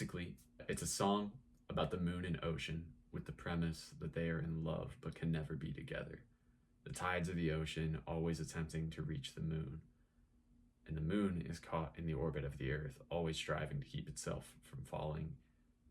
basically, it's a song about the moon and ocean with the premise that they are in love but can never be together. The tides of the ocean always attempting to reach the moon, and the moon is caught in the orbit of the earth, always striving to keep itself from falling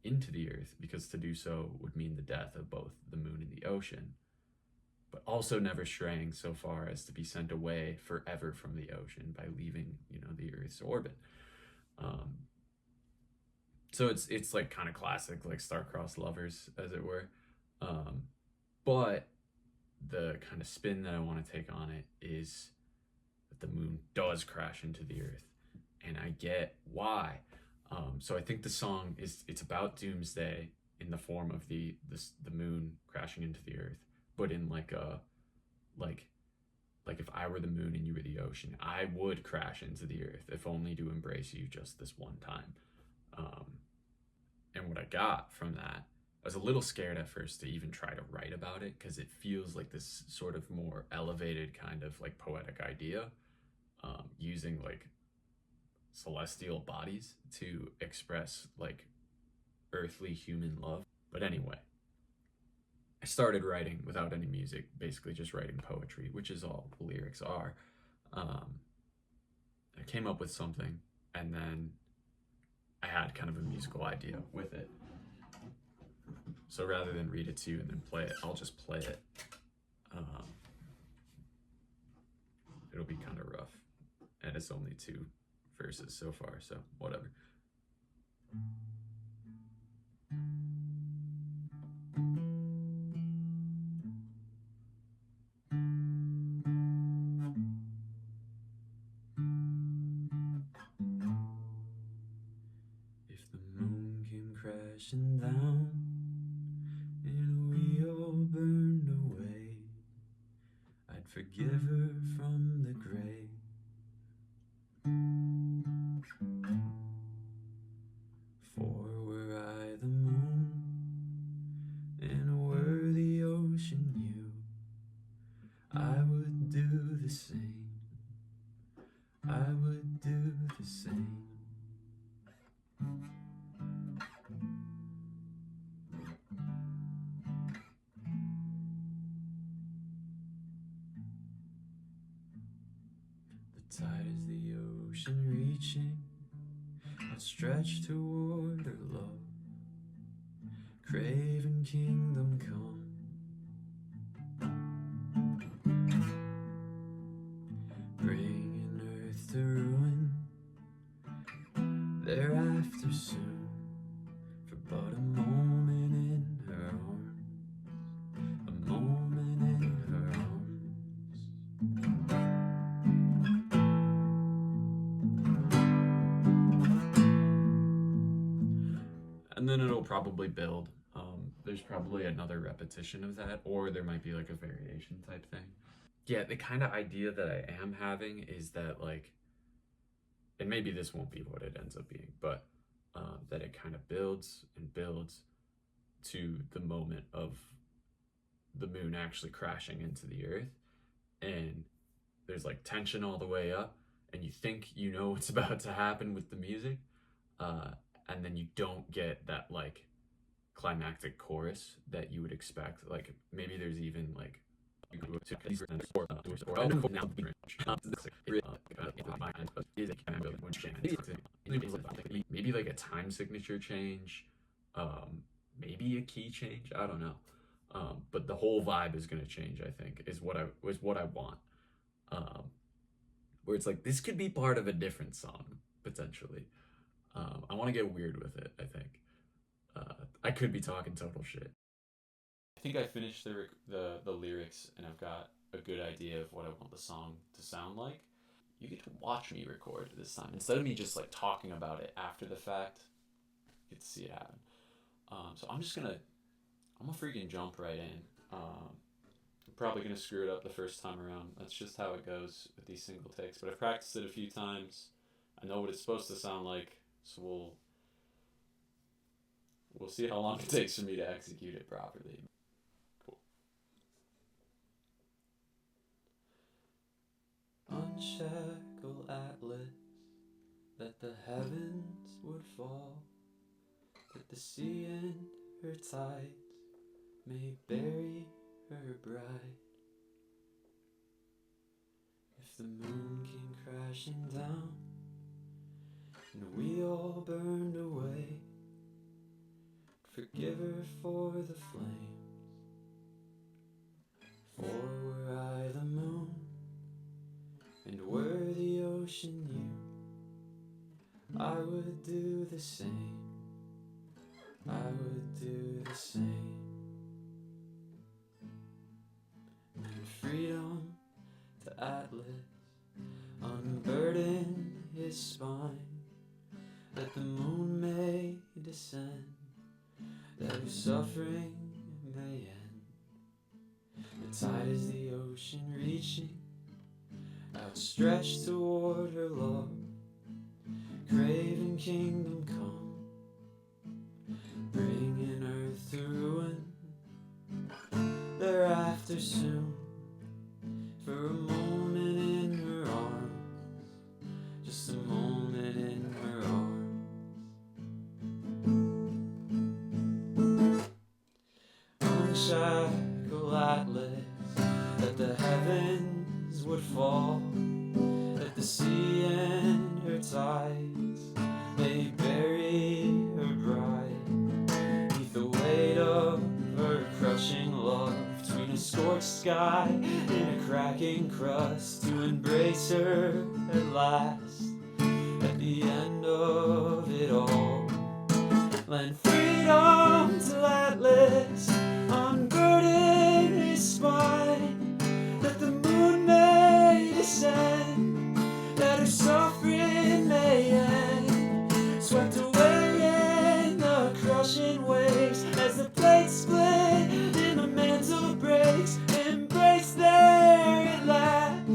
into the earth, because to do so would mean the death of both the moon and the ocean, but also never straying so far as to be sent away forever from the ocean by leaving, the earth's orbit. So it's like kind of classic, like star-crossed lovers, as it were. But the kind of spin that I want to take on it is that the moon does crash into the earth, and I get why. So I think the song it's about doomsday in the form of the moon crashing into the earth, but in like if I were the moon and you were the ocean, I would crash into the earth, if only to embrace you just this one time. And what I got from that, I was a little scared at first to even try to write about it, because it feels like this sort of more elevated kind of like poetic idea, using like celestial bodies to express like earthly human love. But anyway, I started writing without any music, basically just writing poetry, which is all the lyrics are. I came up with something, and then I had kind of a musical idea with it. So rather than read it to you and then play it, I'll just play it. It'll be kind of rough, and it's only 2 verses so far, so whatever. If the moon came crashing down and we all burned away, I'd forgive her from the grave. For were I the moon and were the ocean you, I would do the same. I would do the same. The tide is the ocean reaching, outstretched toward her love, craving kingdom come. Bringing earth to ruin, thereafter soon, for but a moment in her arms, a moment in her arms. And then it'll probably build. There's probably another repetition of that, or there might be like a variation type thing. Yeah, the kind of idea that I am having is that, like, and maybe this won't be what it ends up being, but that it kind of builds and builds to the moment of the moon actually crashing into the earth, and there's like tension all the way up, and you think you know what's about to happen with the music, and then you don't get that like climactic chorus that you would expect. Like maybe there's even like maybe like a time signature change, maybe a key change, I don't know. But the whole vibe is gonna change, I think, is what I want. Where it's like this could be part of a different song potentially. I want to get weird with it, I think. I could be talking total shit. I think I finished the lyrics, and I've got a good idea of what I want the song to sound like. You get to watch me record this time instead of me just like talking about it after the fact. You get to see it happen. So I'm gonna freaking jump right in. I'm probably gonna screw it up the first time around. That's just how it goes with these single takes. But I've practiced it a few times. I know what it's supposed to sound like, so we'll see how long it takes for me to execute it properly. Cool. Unshackle Atlas, let the heavens would fall. The sea and her tides may bury her bride. If the moon came crashing down and we all burned away, forgive her for the flames. For were I the moon and were the ocean you, I would do the same. I would do the same. And freedom to Atlas, unburden his spine, that the moon may descend, that her suffering may end. The tide is the ocean reaching, outstretched toward her love, craving kingdom come, bringing earth to ruin. Thereafter soon, for a moment in her arms, just a moment in her arms. Unshackle Atlas, that the heavens would fall, that the sea and her tides may bury her bride, neath the weight of her crushing love, between a scorched sky and a cracking crust, to embrace her at last, at the end of it all. Lend freedom to Atlas, unburden his spine, that the moon may descend, that her suffering may end, swept away in the crushing waves, as the plates split and the mantle breaks, embrace there at last,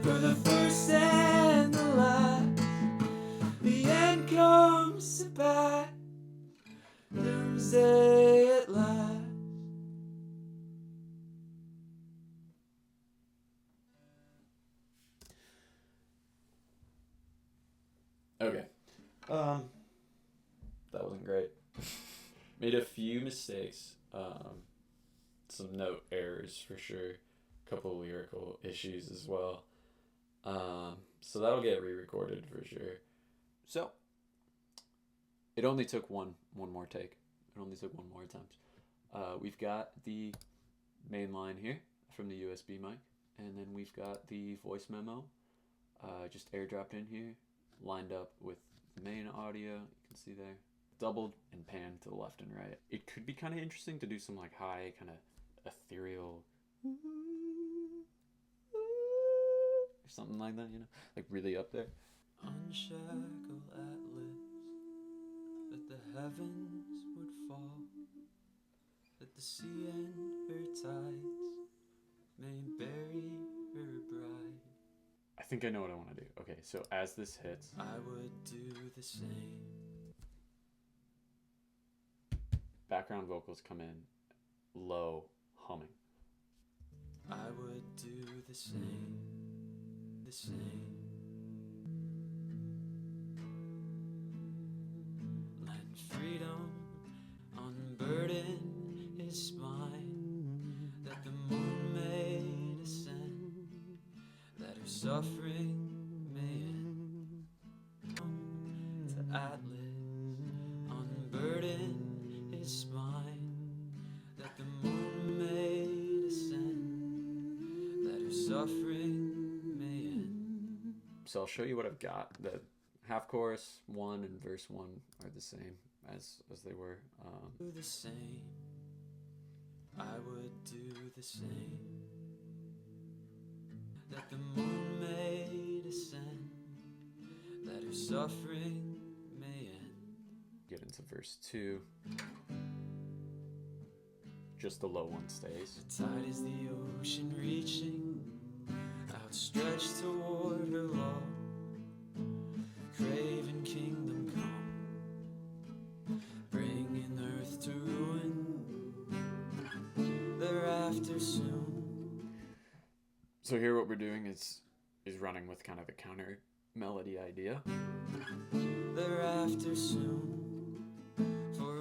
for the first and the last, the end comes to pass, Doomsday at last. Okay. That wasn't great. Made a few mistakes. Some note errors for sure. A couple lyrical issues as well. So that'll get re-recorded for sure. So it only took one more take. It only took one more attempt. We've got the main line here from the USB mic, and then we've got the voice memo just airdropped in here, lined up with the main audio. You can see there, doubled and panned to the left and right. It could be kind of interesting to do some like high kind of ethereal or something like that, you know, like really up there. Unshackle Atlas, that the heavens would fall, that the sea and her tides may bury her bride. I think I know what I want to do. Okay, so as this hits, I would do the same. Background vocals come in, low, humming. I would do the same, the same. Let freedom unburden his spine, that the moon may descend, that her suffering may end. To Atlas, unburden his spine, that the moon may descend, that her suffering may end. So I'll show you what I've got. The half chorus 1 and verse 1 are the same as they were. Do the same. I would do the same. That the moon may descend, that her suffering may end. Get into verse 2. Just the low one stays. The tide is the ocean reaching, outstretched toward her law, craving kingdom come, bringing earth to ruin, thereafter soon. So here what we're doing is running with kind of a counter melody idea. Thereafter soon, for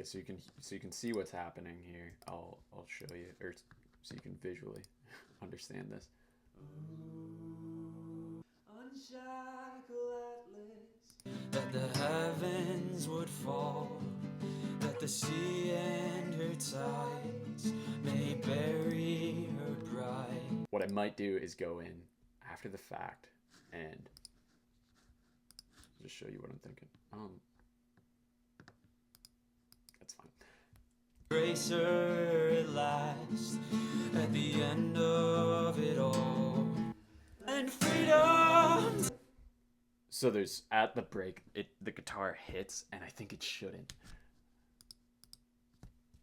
Okay, so you can see what's happening here. I'll show you, or so you can visually understand this. Unshackle Atlas, that the heavens would fall, that the sea and her tides may bury her bride. What I might do is go in after the fact and just show you what I'm thinking. That's fine. Embrace her at last, at the end of it all, and freedom. So there's, at the break, the guitar hits, and I think it shouldn't.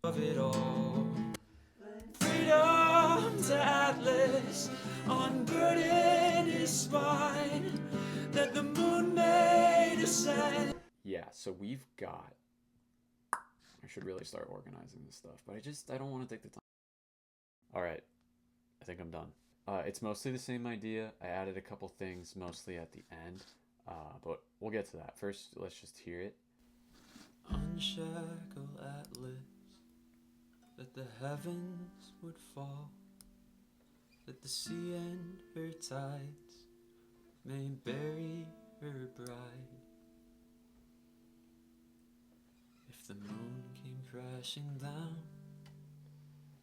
Of it all, freedom to Atlas, unburden his spine, that the moon may descend. Yeah, so we've got, I should really start organizing this stuff, but I don't want to take the time. All right, I think I'm done. It's mostly the same idea. I added a couple things mostly at the end, but we'll get to that. First, let's just hear it. Unshackle Atlas, that the heavens would fall, that the sea and her tides may bury her bride. If the moon came crashing down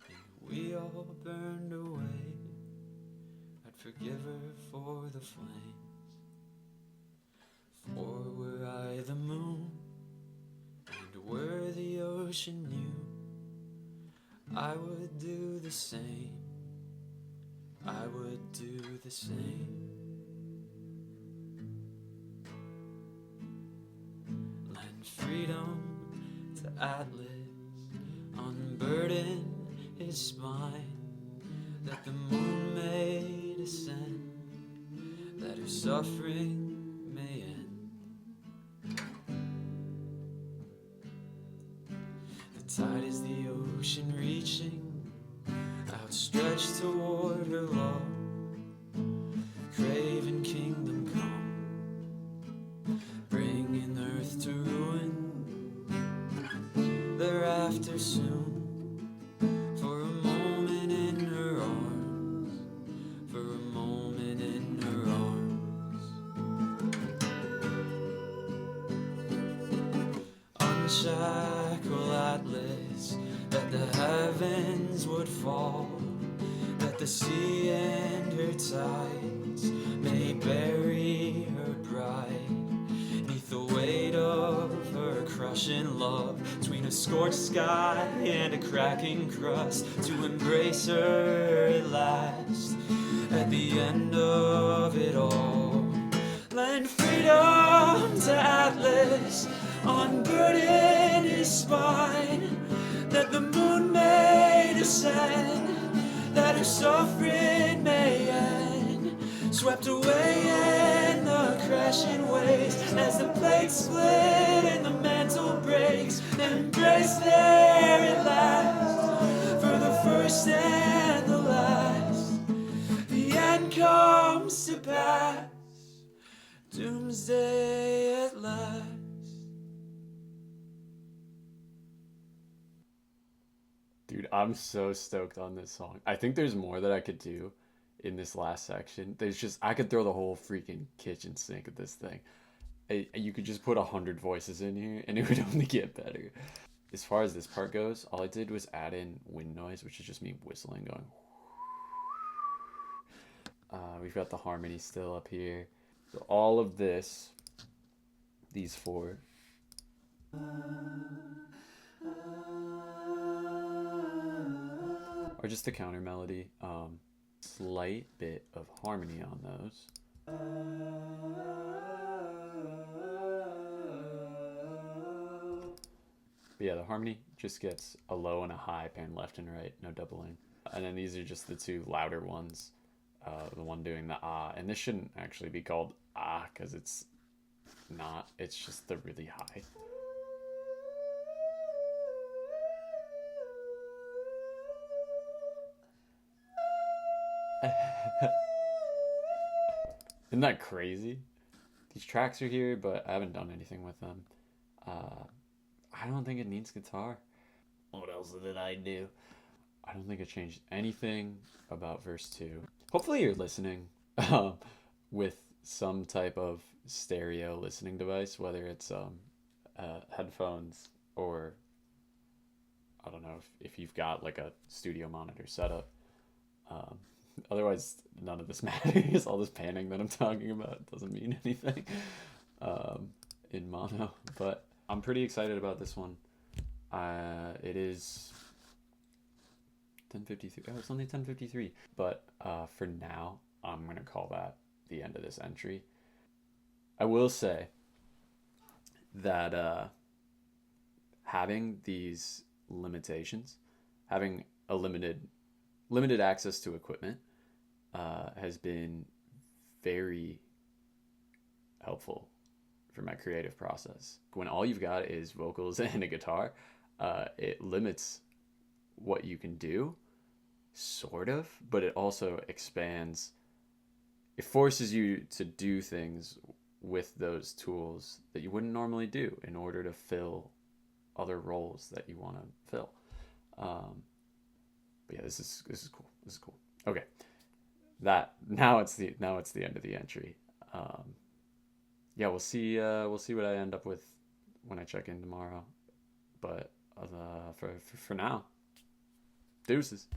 and we all burned away, I'd forgive her for the flames. For were I the moon and were the ocean you, I would do the same. I would do the same. Lend freedom to Atlas, unburden his spine, that the moon may descend, that her suffering may end. The tide is the ocean reaching, outstretched toward her law, craving kingdom come, bringing earth to ruin, thereafter soon, for a moment in her arms, for a moment in her arms. Unshackle Atlas, that the heavens would fall, that the sea and her tides may bury her bride, neath the weight of her crushing love, between a scorched sky and a cracking crust, to embrace her at last, at the end of it all. Lend freedom to Atlas, unburden his spine, that the moon may descend, that her suffering may end, swept away in the crashing waves, as the plates split and the mantle breaks, embrace there at last, for the first and the last, the end comes to pass, doomsday at last. Dude, I'm so stoked on this song. I think there's more that I could do in this last section. I could throw the whole freaking kitchen sink at this thing. You could just put 100 voices in here and it would only get better. As far as this part goes, all I did was add in wind noise, which is just me whistling going. We've got the harmony still up here. So all of this, these four. Or just a counter melody. Slight bit of harmony on those. But yeah, the harmony just gets a low and a high paired left and right, no doubling. And then these are just the two louder ones. The one doing the ah, and this shouldn't actually be called ah because it's not. It's just the really high. Isn't that crazy? These tracks are here, but I haven't done anything with them. I don't think it needs guitar. What else did I do? I don't think it changed anything about verse 2. Hopefully you're listening with some type of stereo listening device, whether it's headphones or I don't know if you've got like a studio monitor setup. Um, Otherwise, none of this matters. All this panning that I'm talking about doesn't mean anything um, in mono. But I'm pretty excited about this one. It is 10:53. Oh, it's only 10:53. But for now, I'm gonna call that the end of this entry. I will say that having these limitations, having a limited access to equipment, has been very helpful for my creative process. When all you've got is vocals and a guitar, it limits what you can do, sort of, but it also expands. It forces you to do things with those tools that you wouldn't normally do in order to fill other roles that you want to fill. But yeah, this is cool. This is cool. Okay, that now it's the end of the entry. Yeah, we'll see what I end up with when I check in tomorrow. But for now, deuces.